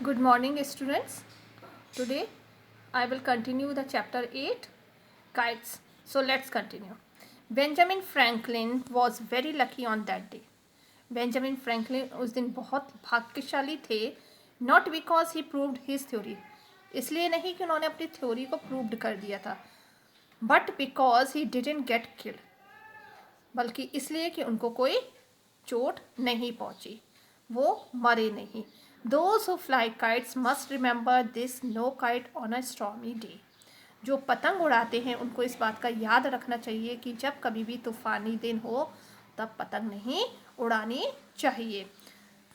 Good morning, students. Today I will continue the chapter 8 kites. So let's continue. Benjamin Franklin was very lucky on that day. Benjamin Franklin उस दिन बहुत भाग्यशाली थे. Not because he proved his theory. इसलिए नहीं कि उन्होंने अपनी थ्योरी को प्रूव्ड कर दिया था. But because he didn't get killed. बल्कि इसलिए कि उनको कोई चोट नहीं पहुंची, वो मरे नहीं. Those who fly kites must remember this: no kite on a stormy day. जो पतंग उड़ाते हैं उनको इस बात का याद रखना चाहिए कि जब कभी भी तूफानी दिन हो तब पतंग नहीं उड़ानी चाहिए.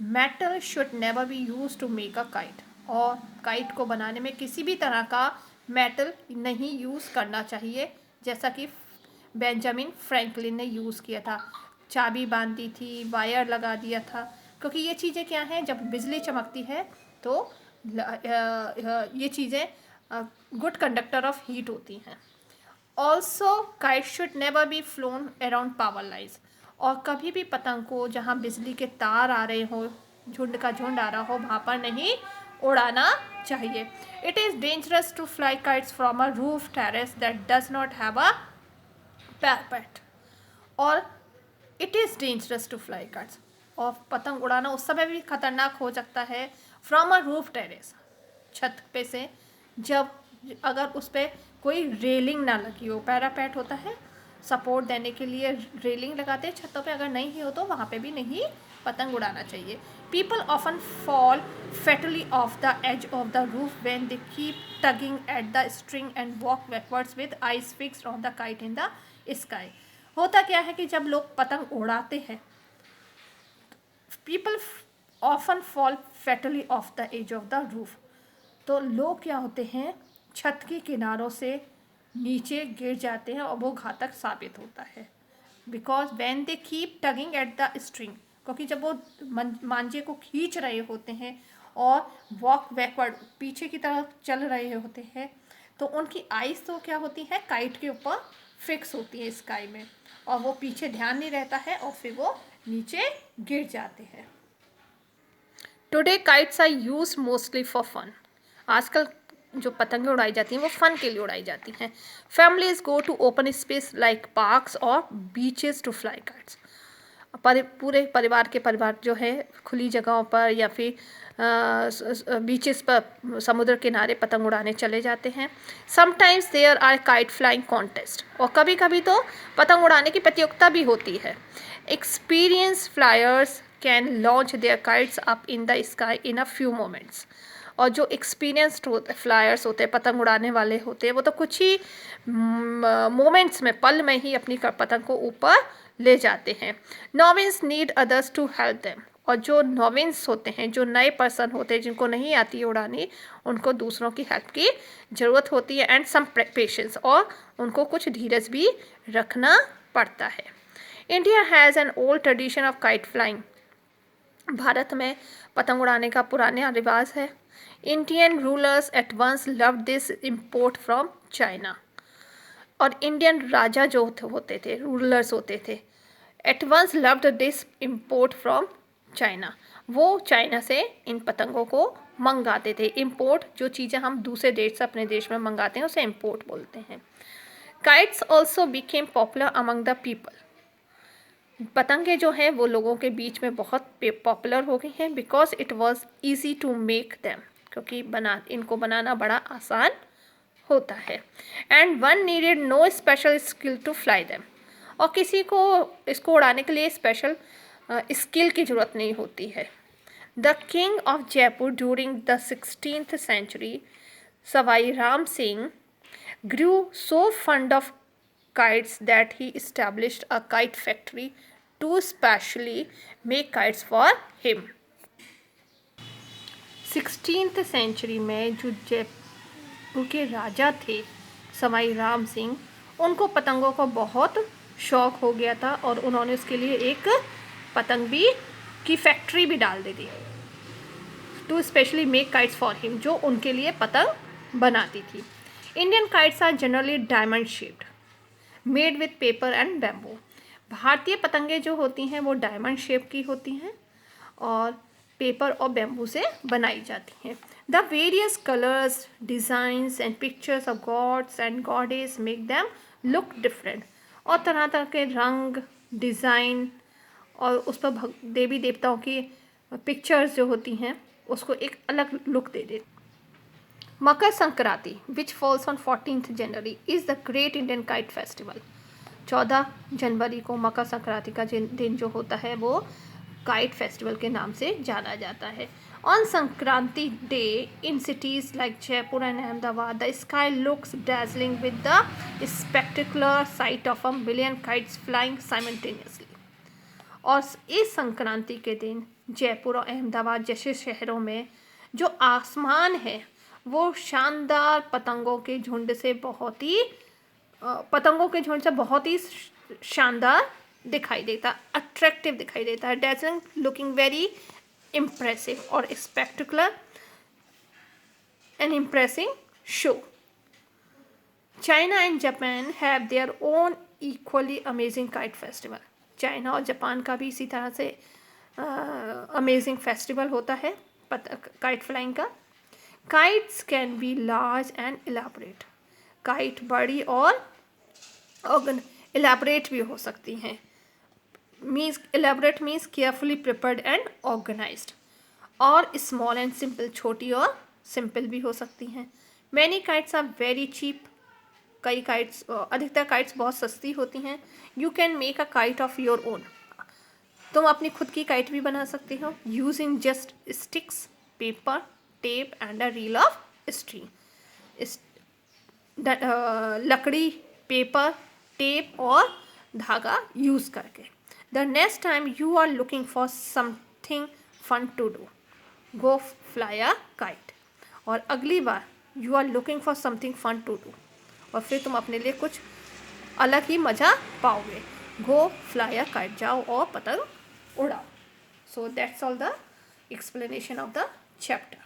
Metal should never be used to make a kite. और काइट को बनाने में किसी भी तरह का मेटल नहीं यूज़ करना चाहिए, जैसा कि बेंजामिन फ्रैंकलिन ने यूज़ किया था. चाबी बांध दी थी, वायर लगा दिया था, क्योंकि ये चीज़ें क्या हैं, जब बिजली चमकती है तो ये चीज़ें गुड कंडक्टर ऑफ हीट होती हैं. Also kite should never be phloem around power lines. और कभी भी पतंग को जहाँ बिजली के तार आ रहे हो, झुंड का झुंड आ रहा हो, वहाँ पर नहीं उड़ाना चाहिए. It is dangerous to fly kites from a roof terrace that does not have a parapet. और it is dangerous to fly kites, और पतंग उड़ाना उस समय भी खतरनाक हो सकता है फ्रॉम अ रूफ टेरेस, छत पे से, जब अगर उस पर कोई रेलिंग ना लगी हो. पैरापेट होता है सपोर्ट देने के लिए, रेलिंग लगाते हैं छतों पे, अगर नहीं हो तो वहाँ पे भी नहीं पतंग उड़ाना चाहिए. People often fall fatally off the edge of the roof when they keep tugging at the string and walk backwards with eyes fixed on the kite in the sky. होता क्या है कि जब लोग पतंग उड़ाते हैं, people often fall fatally off the edge of the roof, तो लोग क्या होते हैं, छत के किनारों से नीचे गिर जाते हैं और वो घातक साबित होता है. Because when they keep tugging at the string, क्योंकि जब वो मांझे को खींच रहे होते हैं और वॉक बैकवर्ड पीछे की तरफ चल रहे होते हैं, तो उनकी आइज तो क्या होती है, काइट के ऊपर फिक्स होती है स्काई में, और वो पीछे ध्यान नहीं रहता है और फिर वो नीचे गिर जाते हैं. Today kites are use mostly for fun. आजकल जो पतंगें उड़ाई जाती हैं वो फन के लिए उड़ाई जाती हैं. Families go to open space like parks और बीचेस टू फ्लाई काइट्स. पूरे परिवार जो है खुली जगहों पर या फिर बीचेस पर, समुद्र किनारे पतंग उड़ाने चले जाते हैं. Sometimes there are kite flying contest. और कभी कभी तो पतंग उड़ाने की प्रतियोगिता भी होती है. Experience flyers can launch their kites up in the sky in a few moments. और जो एक्सपीरियंस्ड फ्लायर्स होते हैं, पतंग उड़ाने वाले होते हैं, वो तो कुछ ही मोमेंट्स में, पल में ही अपनी पतंग को ऊपर ले जाते हैं. Novices need others to help them. और जो नोविन्स होते हैं, जो नए पर्सन होते हैं, जिनको नहीं आती है उड़ानी, उनको दूसरों की हेल्प की ज़रूरत होती है. एंड सम पेशेंस, और उनको कुछ धीरज भी रखना पड़ता है. India has an old tradition of kite flying. भारत में पतंग उड़ाने का पुराना रिवाज है. Indian rulers at once loved this import from China. और इंडियन राजा जो होते थे, रूलर्स होते थे, at once loved this import from China. वो चाइना से इन पतंगों को मंगाते थे. इम्पोर्ट, जो चीज़ें हम दूसरे देश से अपने देश में मंगाते हैं उसे इम्पोर्ट बोलते हैं. Kites also became popular among the people. पतंगे जो हैं वो लोगों के बीच में बहुत पॉपुलर हो गई हैं, because it was easy to make them, क्योंकि इनको बनाना बड़ा आसान होता है. And one needed no special skill to fly them. और किसी को इसको उड़ाने के लिए स्पेशल स्किल की ज़रूरत नहीं होती है. The king of Jaipur during the 16th century, Sawai Ram Singh, grew so fond of kites that he established a kite factory to specially make kites for him. 16th century में जो जयपुर के राजा थे सवाई राम सिंह, उनको पतंगों को बहुत शौक हो गया था और उन्होंने उसके लिए एक पतंग भी की फैक्ट्री भी डाल दी थी, to specially make kites for him, जो उनके लिए पतंग बनाती थी. Indian kites are generally diamond shaped, made with paper and bamboo. भारतीय पतंगे जो होती हैं वो डायमंड शेप की होती हैं और पेपर और बैम्बू से बनाई जाती हैं। The various colours, designs and pictures of gods and goddess make them look different. और तरह तरह के रंग, डिज़ाइन और उस पर देवी देवताओं की पिक्चर्स जो होती हैं उसको एक अलग लुक दे देती। Makar Sankranti which falls on 14th January is the great Indian kite festival. 14 जनवरी को मकर संक्रांति का दिन जो होता है वो काइट फेस्टिवल के नाम से जाना जाता है। On Sankranti day in cities like Jaipur and Ahmedabad the sky looks dazzling with the spectacular sight of a million kites flying simultaneously। और इस संक्रांति के दिन जयपुर और अहमदाबाद जैसे शहरों में जो आसमान है वो शानदार पतंगों के झुंड से बहुत ही शानदार दिखाई देता, अट्रैक्टिव दिखाई देता है। dazzling, लुकिंग वेरी इम्प्रेसिव और spectacular and impressing show. China and Japan have their own equally amazing kite festival. China और जापान का भी इसी तरह से अमेजिंग फेस्टिवल होता है काइट फ्लाइंग का। Kites can be large and elaborate. Kite बड़ी और इलाबरेट भी हो सकती हैं। Elaborate means carefully prepared and organised. और स्मॉल एंड सिंपल, छोटी और सिंपल भी हो सकती हैं। Many kites are very cheap. अधिकतर काइट्स बहुत सस्ती होती हैं। You can make a kite of your own. तुम अपनी खुद की काइट भी बना सकते हो using just sticks, paper, tape and a reel of string. लकड़ी, पेपर, टेप और धागा यूज़ करके। The next time you are looking for something fun to do, go fly a kite. और अगली बार you are looking for something fun to do, और फिर तुम अपने लिए कुछ अलग ही मज़ा पाओगे। गो फ्लाई अ काइट, जाओ और पतंग उड़ाओ। So that's all the explanation of the chapter.